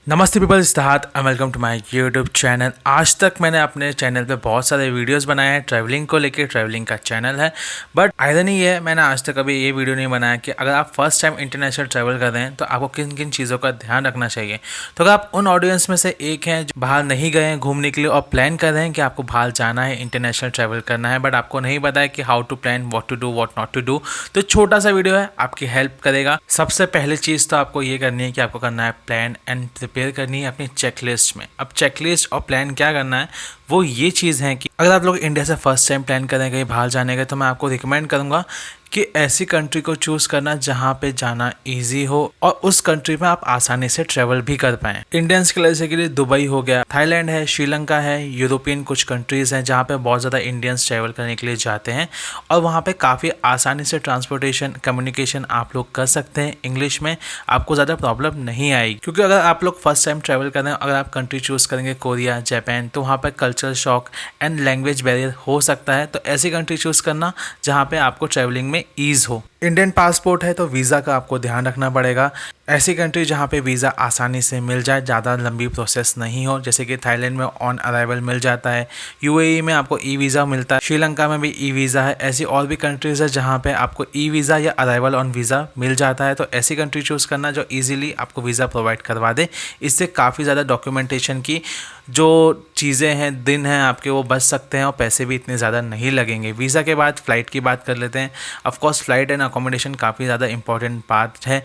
नमस्ते पीपल, इस्ताहात and welcome to my YouTube channel. आज तक मैंने अपने चैनल पे बहुत सारे वीडियोस बनाए हैं ट्रैवलिंग को लेके। ट्रैवलिंग का चैनल है, बट आयरनी ये है मैंने आज तक कभी ये वीडियो नहीं बनाया कि अगर आप फर्स्ट टाइम इंटरनेशनल ट्रैवल कर रहे हैं तो आपको किन किन चीज़ों का ध्यान रखना चाहिए। तो अगर आप उन ऑडियंस में से एक हैं जो बाहर नहीं गए हैं घूमने के लिए और प्लान कर रहे हैं कि आपको बाहर जाना है, इंटरनेशनल ट्रैवल करना है, बट आपको नहीं पता है कि how to plan, what to do, what not to do, तो छोटा सा वीडियो है, आपकी हेल्प करेगा। सबसे पहले चीज़ तो आपको ये करनी है कि आपको करना है प्लान एंड प्रिपेयर करनी है अपनी चेकलिस्ट में। अब चेकलिस्ट और प्लान क्या करना है वो ये चीज़ है कि अगर आप लोग इंडिया से फर्स्ट टाइम प्लान करें कहीं बाहर जाने का, तो मैं आपको रिकमेंड करूंगा कि ऐसी कंट्री को चूज़ करना जहाँ पे जाना इजी हो और उस कंट्री में आप आसानी से ट्रैवल भी कर पाएं। इंडियंस के लिए दुबई हो गया, थाईलैंड है, श्रीलंका है, यूरोपियन कुछ कंट्रीज़ हैं जहाँ पे बहुत ज़्यादा इंडियंस ट्रैवल करने के लिए जाते हैं और वहाँ पे काफ़ी आसानी से ट्रांसपोर्टेशन कम्युनिकेशन आप लोग कर सकते हैं। इंग्लिश में आपको ज़्यादा प्रॉब्लम नहीं आएगी, क्योंकि अगर आप लोग फर्स्ट टाइम ट्रैवल कर रहे हैं, अगर आप कंट्री चूज़ करेंगे कोरिया, जापान, तो वहाँ पर cultural shock and language barrier हो सकता है। तो ऐसी कंट्री चूज़ करना जहाँ पे आपको ट्रैवलिंग में ईज हो। इंडियन पासपोर्ट है तो वीज़ा का आपको ध्यान रखना पड़ेगा। ऐसी कंट्री जहाँ पे वीज़ा आसानी से मिल जाए, ज़्यादा लंबी प्रोसेस नहीं हो, जैसे कि थाईलैंड में ऑन अराइवल मिल जाता है, यूएई में आपको ई वीज़ा मिलता है, श्रीलंका में भी ई वीज़ा है। ऐसी और भी कंट्रीज़ है जहाँ पे आपको ई वीज़ा या अराइवल ऑन वीज़ा मिल जाता है। तो ऐसी कंट्री चूज़ करना जो ईजिली आपको वीज़ा प्रोवाइड करवा दे। इससे काफ़ी ज़्यादा डॉक्यूमेंटेशन की जो चीज़ें हैं, दिन हैं आपके, वो बच सकते हैं और पैसे भी इतने ज़्यादा नहीं लगेंगे। वीज़ा के बाद फ़्लाइट की बात कर लेते हैं। ऑफकोर्स फ़्लाइट एंड अकोमोडेशन काफ़ी ज़्यादा इंपॉर्टेंट पार्ट है।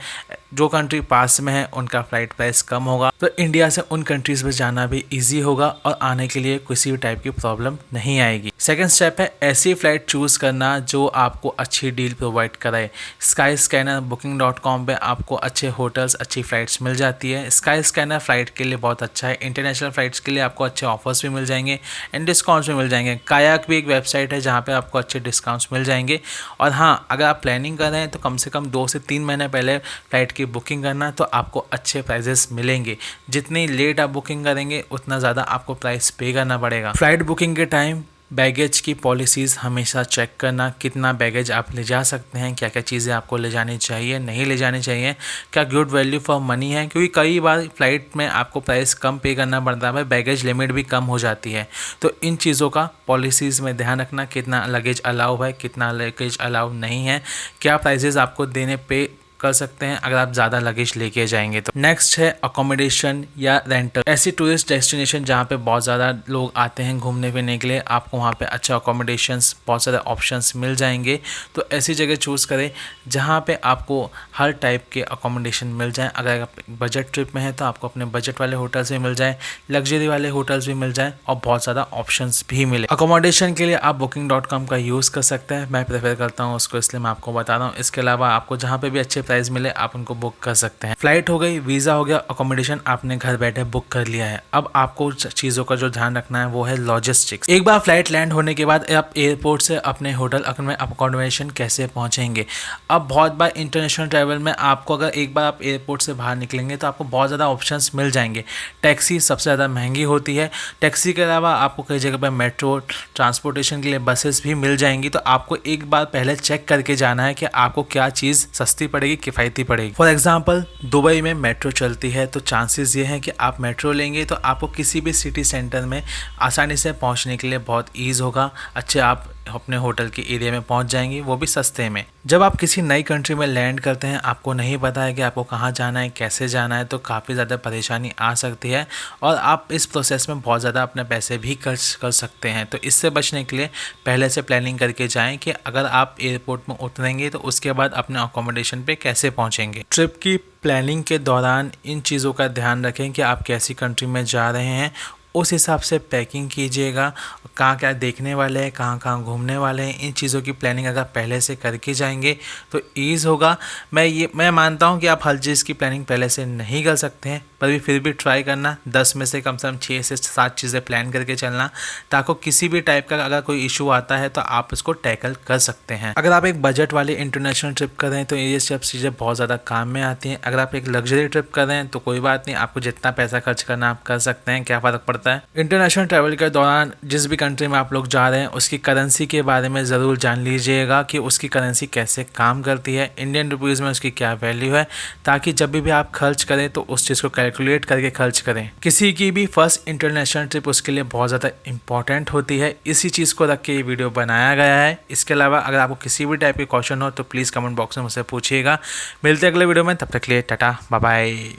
जो कंट्री पास में है उनका फ़्लाइट प्राइस कम होगा, तो इंडिया से उन कंट्रीज़ में जाना भी ईजी होगा और आने के लिए किसी भी टाइप की प्रॉब्लम नहीं आएगी। सेकेंड स्टेप है ऐसी फ़्लाइट चूज़ करना जो आपको अच्छी डील प्रोवाइड कराए। स्काई स्कैनर, booking.com पे आपको अच्छे होटल्स, अच्छी फ़्लाइट्स मिल जाती है। स्काई स्कैनर फ़्लाइट के लिए बहुत अच्छा है। इंटरनेशनल फ़्लाइट्स के लिए आपको अच्छे ऑफर्स भी मिल जाएंगे एंड डिस्काउंट्स भी मिल जाएंगे। कायाक भी एक वेबसाइट है जहाँ पे आपको अच्छे डिस्काउंट्स मिल जाएंगे। और हाँ, अगर आप प्लानिंग कर रहे हैं तो कम से कम 2 से 3 महीने पहले फ़्लाइट की बुकिंग करना, तो आपको अच्छे प्राइजेस मिलेंगे। जितनी लेट आप बुकिंग करेंगे उतना ज़्यादा आपको प्राइस पे करना पड़ेगा। फ़्लाइट बुकिंग के टाइम बैगेज की पॉलिसीज़ हमेशा चेक करना, कितना बैगेज आप ले जा सकते हैं, क्या क्या चीज़ें आपको ले जानी चाहिए, नहीं ले जानी चाहिए, क्या गुड वैल्यू फॉर मनी है, क्योंकि कई बार फ्लाइट में आपको प्राइस कम पे करना पड़ता है, बैगेज लिमिट भी कम हो जाती है। तो इन चीज़ों का पॉलिसीज़ में ध्यान रखना, कितना लगेज अलाउ है, कितना लगेज अलाउ नहीं है, क्या प्राइजेज़ आपको देने पे कर सकते हैं अगर आप ज़्यादा लगेज लेके जाएंगे। तो नेक्स्ट है अकोमोडेशन या रेंटल। ऐसी टूरिस्ट डेस्टिनेशन जहाँ पे बहुत ज़्यादा लोग आते हैं घूमने फिरने के लिए, आपको वहाँ पे अच्छे अकोमोडेशंस, बहुत सारे ऑप्शंस मिल जाएंगे। तो ऐसी जगह चूज़ करें जहाँ पे आपको हर टाइप के अकोमोडेशन मिल जाएँ। अगर आप बजट ट्रिप में है तो आपको अपने बजट वाले होटल्स भी मिल जाएँ, लग्जरी वाले होटल्स भी मिल जाएँ और बहुत ज़्यादा ऑप्शंस भी मिले। अकोमोडेशन के लिए आप booking.com का यूज़ कर सकते हैं, मैं प्रेफर करता हूँ उसको, इसलिए मैं आपको बता रहा हूँ। इसके अलावा आपको जहाँ पे भी अच्छे प्राइस मिले आप उनको बुक कर सकते हैं। फ्लाइट हो गई, वीज़ा हो गया, अकोमोडेशन आपने घर बैठे बुक कर लिया है। अब आपको चीज़ों का जो ध्यान रखना है वो है लॉजिस्टिक्स। एक बार फ्लाइट लैंड होने के बाद आप एयरपोर्ट से अपने होटल में अकोमोडेशन कैसे पहुंचेंगे। अब बहुत बार इंटरनेशनल ट्रैवल में आपको, अगर एक बार आप एयरपोर्ट से बाहर निकलेंगे तो आपको बहुत ज़्यादा ऑप्शंस मिल जाएंगे। टैक्सी सबसे ज़्यादा महंगी होती है। टैक्सी के अलावा आपको कई जगह पर मेट्रो ट्रांसपोर्टेशन के लिए बसेस भी मिल जाएंगी। तो आपको एक बार पहले चेक करके जाना है कि आपको क्या चीज़ सस्ती पड़ेगी, किफ़ायती पड़ेगी। फॉर एग्जाम्पल, दुबई में मेट्रो चलती है, तो चांसेस ये हैं कि आप मेट्रो लेंगे तो आपको किसी भी सिटी सेंटर में आसानी से पहुंचने के लिए बहुत ईज़ होगा। अच्छे आप अपने होटल के एरिया में पहुंच जाएंगे, वो भी सस्ते में। जब आप किसी नई कंट्री में लैंड करते हैं, आपको नहीं पता है कि आपको कहाँ जाना है, कैसे जाना है, तो काफ़ी ज़्यादा परेशानी आ सकती है और आप इस प्रोसेस में बहुत ज़्यादा अपने पैसे भी खर्च कर सकते हैं। तो इससे बचने के लिए पहले से प्लानिंग करके जाएं कि अगर आप एयरपोर्ट में उतरेंगे तो उसके बाद अपने अकोमोडेशन पे कैसे पहुँचेंगे। ट्रिप की प्लानिंग के दौरान इन चीज़ों का ध्यान रखें कि आप कैसी कंट्री में जा रहे हैं, उस हिसाब से पैकिंग कीजिएगा। कहाँ क्या देखने वाले हैं, कहाँ कहाँ घूमने वाले हैं, इन चीज़ों की प्लानिंग अगर पहले से करके जाएंगे तो ईज़ होगा। मैं मानता हूँ कि आप हर चीज़ की प्लानिंग पहले से नहीं कर सकते हैं, पर भी फिर भी ट्राई करना 10 में से कम 6 से 7 चीज़ें प्लान करके चलना, ताकि किसी भी टाइप का अगर कोई इशू आता है तो आप इसको टैकल कर सकते हैं। अगर आप एक बजट वाली इंटरनेशनल ट्रिप कर रहे हैं तो ये सब चीज़ें बहुत ज़्यादा काम में आती हैं। अगर आप एक लग्जरी ट्रिप कर रहे हैं तो कोई बात नहीं, आपको जितना पैसा खर्च करना आप कर सकते हैं, क्या फ़र्क पड़ता है। इंटरनेशनल ट्रैवल के दौरान जिस भी कंट्री में आप लोग जा रहे हैं उसकी करेंसी के बारे में ज़रूर जान लीजिएगा कि उसकी करेंसी कैसे काम करती है, इंडियन रुपीज़ में उसकी क्या वैल्यू है, ताकि जब भी आप खर्च करें तो उस चीज़ को कैलकुलेट करके खर्च करें। किसी की भी फर्स्ट इंटरनेशनल ट्रिप उसके लिए बहुत ज़्यादा इंपॉर्टेंट होती है, इसी चीज़ को रख के ये वीडियो बनाया गया है। इसके अलावा अगर आपको किसी भी टाइप के क्वेश्चन हो तो प्लीज़ कमेंट बॉक्स में मुझसे पूछिएगा। मिलते हैं अगले वीडियो में, तब तक के लिए टाटा बाय बाय।